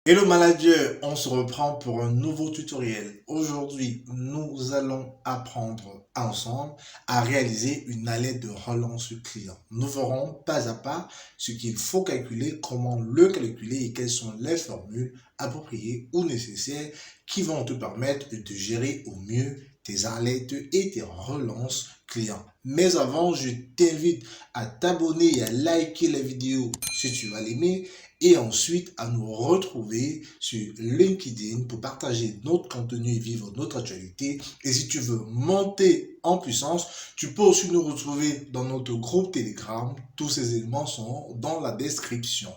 Hello manager, on se reprend pour un nouveau tutoriel. Aujourd'hui, nous allons apprendre ensemble à réaliser une alerte de relance client. Nous verrons pas à pas ce qu'il faut calculer, comment le calculer et quelles sont les formules appropriées ou nécessaires qui vont te permettre de gérer au mieux tes alertes et tes relances clients. Mais avant, je t'invite à t'abonner et à liker la vidéo si tu vas l'aimer et ensuite à nous retrouver sur LinkedIn pour partager notre contenu et vivre notre actualité. Et si tu veux monter en puissance, tu peux aussi nous retrouver dans notre groupe Telegram. Tous ces éléments sont dans la description.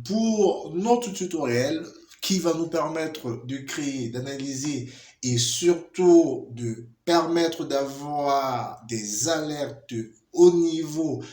Pour notre tutoriel qui va nous permettre de créer, d'analyser et surtout de permettre d'avoir des alertes au niveau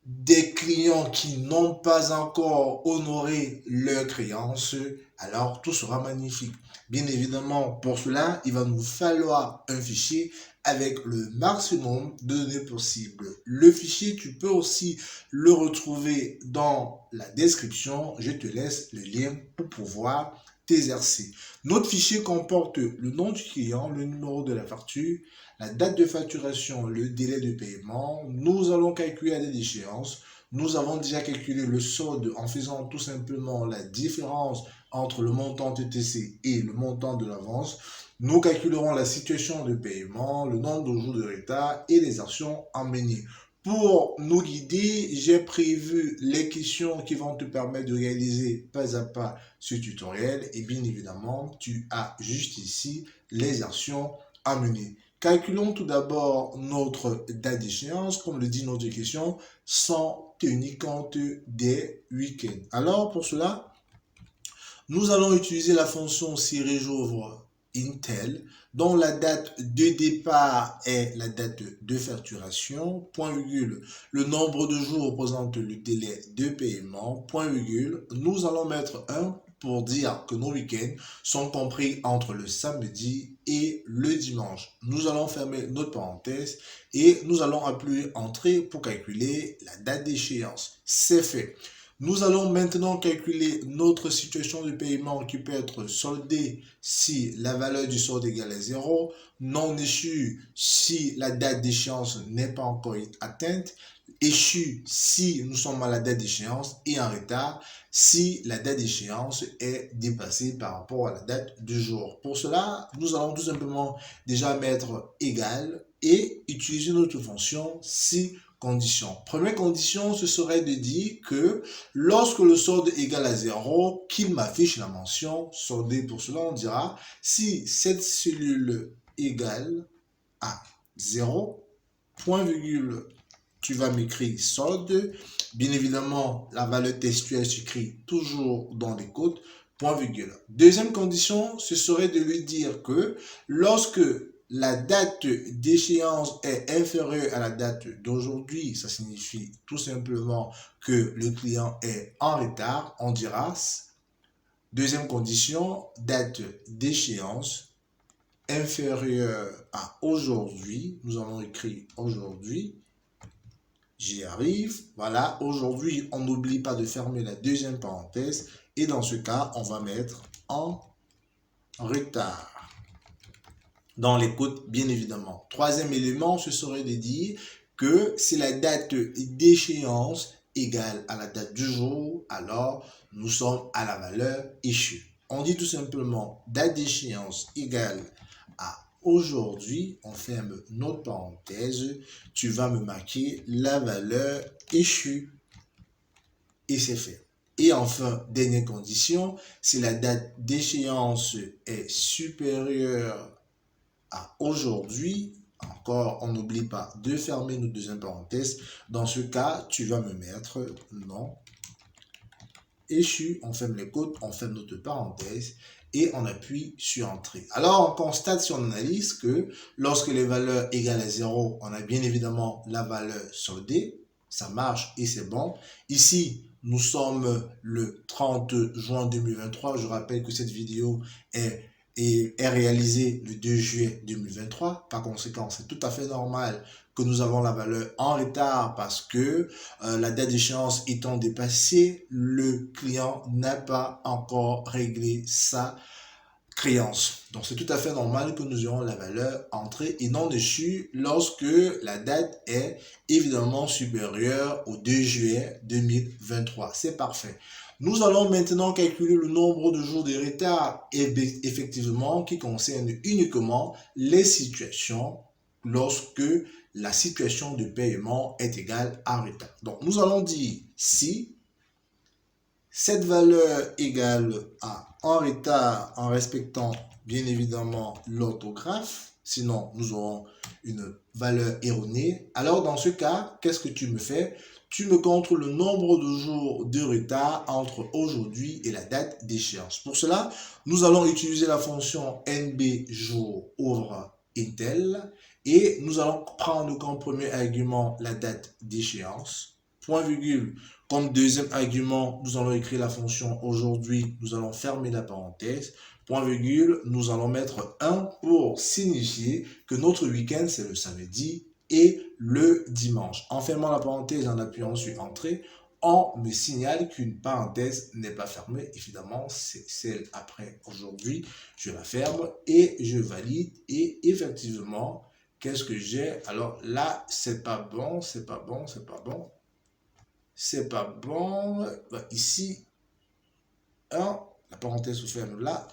des clients qui n'ont pas encore honoré leurs créances, alors tout sera magnifique. Bien évidemment, pour cela, il va nous falloir un fichier avec le maximum de données possibles. Le fichier, tu peux aussi le retrouver dans la description. Je te laisse le lien pour pouvoir t'exercer. Notre fichier comporte le nom du client, le numéro de la facture, la date de facturation, le délai de paiement. Nous allons calculer la date d'échéance. Nous avons déjà calculé le solde en faisant tout simplement la différence entre le montant TTC et le montant de l'avance. Nous calculerons la situation de paiement, le nombre de jours de retard et les actions à mener. Pour nous guider, j'ai prévu les questions qui vont te permettre de réaliser pas à pas ce tutoriel. Et bien évidemment, tu as juste ici les actions à mener. Calculons tout d'abord notre date d'échéance, comme le dit notre question, sans tenir compte des week-ends. Alors pour cela, nous allons utiliser la fonction si résoudre Intel, dont la date de départ est la date de facturation, point virgule, le nombre de jours représente le délai de paiement, point virgule, nous allons mettre 1 pour dire que nos week-ends sont compris entre le samedi et le dimanche. Nous allons fermer notre parenthèse et nous allons appuyer Entrée pour calculer la date d'échéance. C'est fait. Nous allons maintenant calculer notre situation de paiement qui peut être soldée si la valeur du solde égale à 0, non échu si la date d'échéance n'est pas encore atteinte, échu si nous sommes à la date d'échéance et en retard si la date d'échéance est dépassée par rapport à la date du jour. Pour cela, nous allons tout simplement déjà mettre égal et utiliser notre fonction si condition. Première condition, ce serait de dire que lorsque le solde est égal à 0, qu'il m'affiche la mention soldé. Pour cela, on dira si cette cellule égale à 0, point virgule, tu vas m'écrire solde. Bien évidemment, la valeur textuelle s'écrit toujours dans les côtes, point virgule. Deuxième condition, ce serait de lui dire que lorsque la date d'échéance est inférieure à la date d'aujourd'hui, ça signifie tout simplement que le client est en retard, on dira, deuxième condition, date d'échéance inférieure à aujourd'hui, nous allons écrire aujourd'hui, j'y arrive, voilà, aujourd'hui, on n'oublie pas de fermer la deuxième parenthèse, et dans ce cas, on va mettre en retard. Dans les côtes, bien évidemment. Troisième élément, ce serait de dire que si la date d'échéance égale à la date du jour, alors nous sommes à la valeur échue. On dit tout simplement date d'échéance égale à aujourd'hui, on ferme notre parenthèse, tu vas me marquer la valeur échue et c'est fait. Et enfin, dernière condition, si la date d'échéance est supérieure à aujourd'hui, encore, on n'oublie pas de fermer nos deuxième parenthèse. Dans ce cas, tu vas me mettre non échu, on ferme les côtes, on ferme notre parenthèse et on appuie sur Entrée. Alors, on constate si on analyse que lorsque les valeurs égales à 0, on a bien évidemment la valeur soldée, ça marche et c'est bon. Ici, nous sommes le 30 juin 2023. Je rappelle que cette vidéo est réalisée le 2 juillet 2023. Par conséquent, c'est tout à fait normal que nous avons la valeur en retard parce que la date d'échéance étant dépassée, le client n'a pas encore réglé sa créance. Donc c'est tout à fait normal que nous ayons la valeur entrée et non déçue lorsque la date est évidemment supérieure au 2 juillet 2023. C'est parfait. Nous allons maintenant calculer le nombre de jours de retard effectivement qui concerne uniquement les situations lorsque la situation de paiement est égale à retard. Donc nous allons dire si cette valeur égale à en retard en respectant bien évidemment l'orthographe, sinon nous aurons une valeur erronée. Alors dans ce cas, qu'est-ce que tu me fais? Tu me comptes le nombre de jours de retard entre aujourd'hui et la date d'échéance. Pour cela, nous allons utiliser la fonction NB jour ouvre Intel et nous allons prendre comme premier argument la date d'échéance, point virgule. Comme deuxième argument, nous allons écrire la fonction aujourd'hui, nous allons fermer la parenthèse, point virgule, nous allons mettre 1 pour signifier que notre week-end c'est le samedi et le dimanche. En fermant la parenthèse et en appuyant sur Entrée, on me signale qu'une parenthèse n'est pas fermée. Évidemment, c'est celle après aujourd'hui. Je la ferme et je valide. Et effectivement, qu'est-ce que j'ai? Alors là, c'est pas bon, c'est pas bon, c'est pas bon. C'est pas bon. Ici, 1, la parenthèse se ferme là.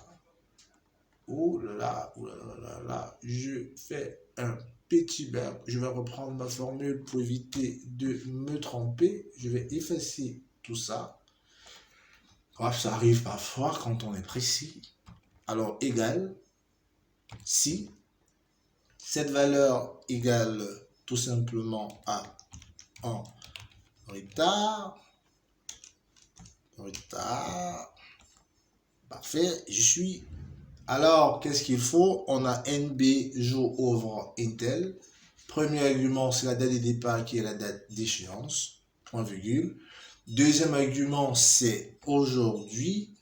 Ouh là là, ouh là là là là, je fais un petit verbe. Je vais reprendre ma formule pour éviter de me tromper. Je vais effacer tout ça. Bref, ça arrive parfois quand on est précis. Alors, égal, si cette valeur égale tout simplement à 1 retard, parfait, je suis. Alors, qu'est-ce qu'il faut? On a NB jour ouvre Intel. Premier argument, c'est la date de départ qui est la date d'échéance, point virgule. Deuxième argument, c'est aujourd'hui.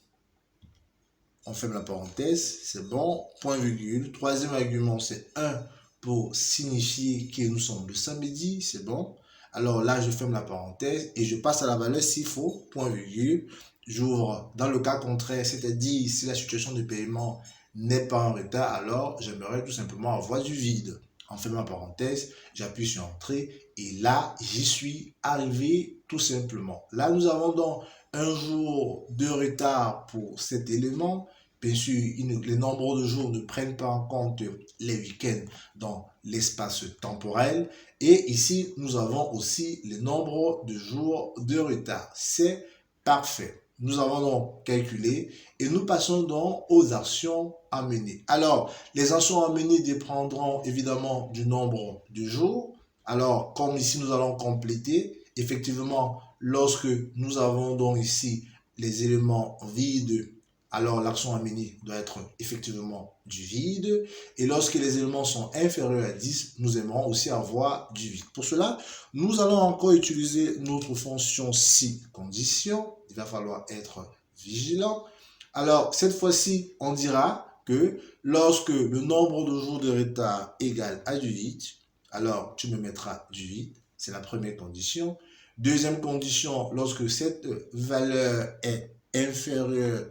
On ferme la parenthèse, c'est bon, point virgule. Troisième argument, c'est 1 pour signifier que nous sommes le samedi, c'est bon. Alors là, je ferme la parenthèse et je passe à la valeur s'il faut, point virgule. J'ouvre dans le cas contraire, c'est-à-dire si la situation de paiement n'est pas en retard, alors j'aimerais tout simplement avoir du vide. En fermant la parenthèse, j'appuie sur Entrée et là, j'y suis arrivé tout simplement. Là, nous avons donc un jour de retard pour cet élément. Bien sûr, les nombres de jours ne prennent pas en compte les week-ends dans l'espace temporel. Et ici, nous avons aussi le nombre de jours de retard. C'est parfait. Nous avons donc calculé et nous passons donc aux actions à mener. Alors, les actions à mener dépendront évidemment du nombre de jours. Alors, comme ici, nous allons compléter, effectivement, lorsque nous avons donc ici les éléments vides, alors l'action à mener doit être effectivement du vide. Et lorsque les éléments sont inférieurs à 10, nous aimerons aussi avoir du vide. Pour cela, nous allons encore utiliser notre fonction si condition. Il va falloir être vigilant. Alors, cette fois-ci, on dira que lorsque le nombre de jours de retard égale à du vide, alors tu me mettras du vide. C'est la première condition. Deuxième condition, lorsque cette valeur est inférieure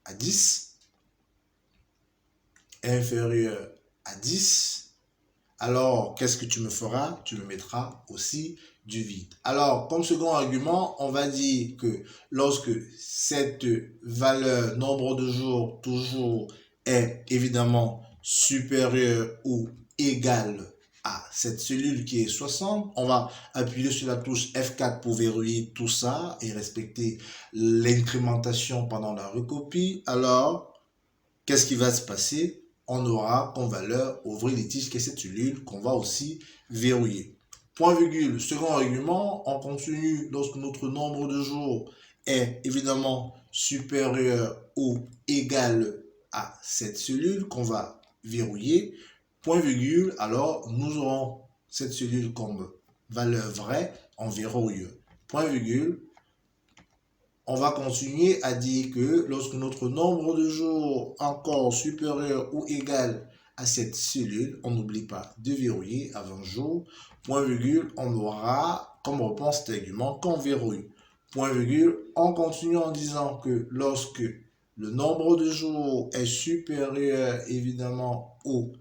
à 10, inférieur à 10, alors qu'est-ce que tu me feras? Tu me mettras aussi du vide. Alors, comme second argument, on va dire que lorsque cette valeur, nombre de jours, toujours est évidemment supérieur ou égal à cette cellule qui est 60, on va appuyer sur la touche F4 pour verrouiller tout ça et respecter l'incrémentation pendant la recopie. Alors, qu'est-ce qui va se passer? On aura comme valeur ouvrir les tiges qui est cette cellule qu'on va aussi verrouiller. Point virgule, second argument, on continue lorsque notre nombre de jours est évidemment supérieur ou égal à cette cellule qu'on va verrouiller. Point virgule, alors nous aurons cette cellule comme valeur vraie, on verrouille. Point virgule, on va continuer à dire que lorsque notre nombre de jours encore supérieur ou égal à cette cellule, on n'oublie pas de verrouiller avant jour, point virgule, on aura comme réponse cet argument qu'on verrouille. Point virgule, on continue en disant que lorsque le nombre de jours est supérieur évidemment ou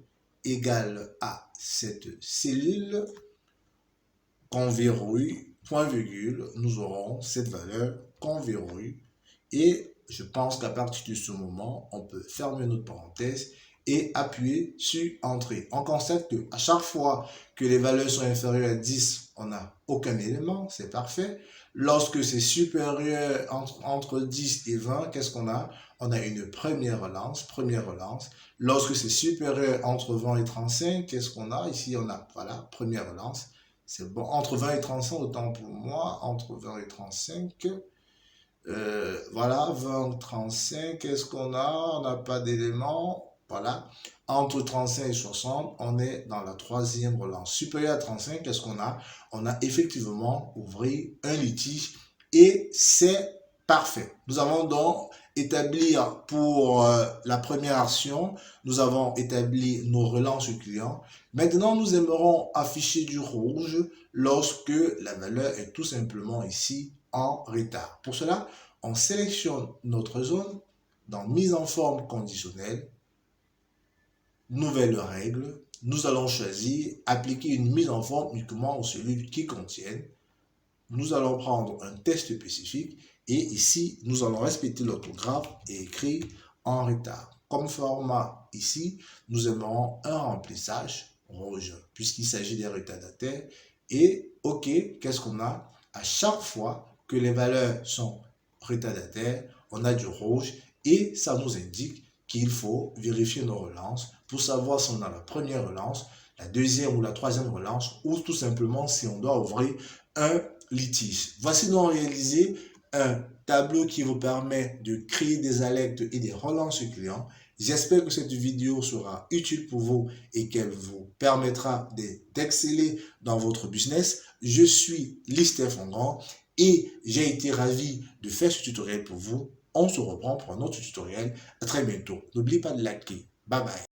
égal à cette cellule, qu'on verrouille, point virgule, nous aurons cette valeur qu'on verrouille. Et je pense qu'à partir de ce moment, on peut fermer notre parenthèse et appuyer sur Entrée. On constate qu'à chaque fois que les valeurs sont inférieures à 10, on n'a aucun élément, c'est parfait. Lorsque c'est supérieur entre 10 et 20, qu'est-ce qu'on a? On a une première relance, Lorsque c'est supérieur entre 20 et 35, qu'est-ce qu'on a? Ici, on a, voilà, première relance. C'est bon, entre 20 et 35, autant pour moi, entre 20 et 35, voilà, 20, 35, qu'est-ce qu'on a? On n'a pas d'éléments, voilà. Entre 35 et 60, on est dans la troisième relance. Supérieur à 35, qu'est-ce qu'on a? On a effectivement ouvert un litige et c'est parfait. Nous avons donc établi pour la première action, nous avons établi nos relances clients. Maintenant, nous aimerons afficher du rouge lorsque la valeur est tout simplement ici en retard. Pour cela, on sélectionne notre zone dans mise en forme conditionnelle, nouvelle règle. Nous allons choisir appliquer une mise en forme uniquement aux cellules qui contiennent. Nous allons prendre un test spécifique et ici, nous allons respecter l'orthographe et écrire en retard. Comme format ici, nous aimerons un remplissage rouge puisqu'il s'agit des retardataires. Et OK, qu'est-ce qu'on a? À chaque fois que les valeurs sont retardataires, on a du rouge et ça nous indique qu'il faut vérifier nos relances pour savoir si on a la première relance, la deuxième ou la troisième relance ou tout simplement si on doit ouvrir un litige. Voici donc réalisé un tableau qui vous permet de créer des alertes et des relances clients. J'espère que cette vidéo sera utile pour vous et qu'elle vous permettra d'exceller dans votre business. Je suis Lister Fongrand et j'ai été ravi de faire ce tutoriel pour vous. On se reprend pour un autre tutoriel. À très bientôt. N'oubliez pas de liker. Bye bye.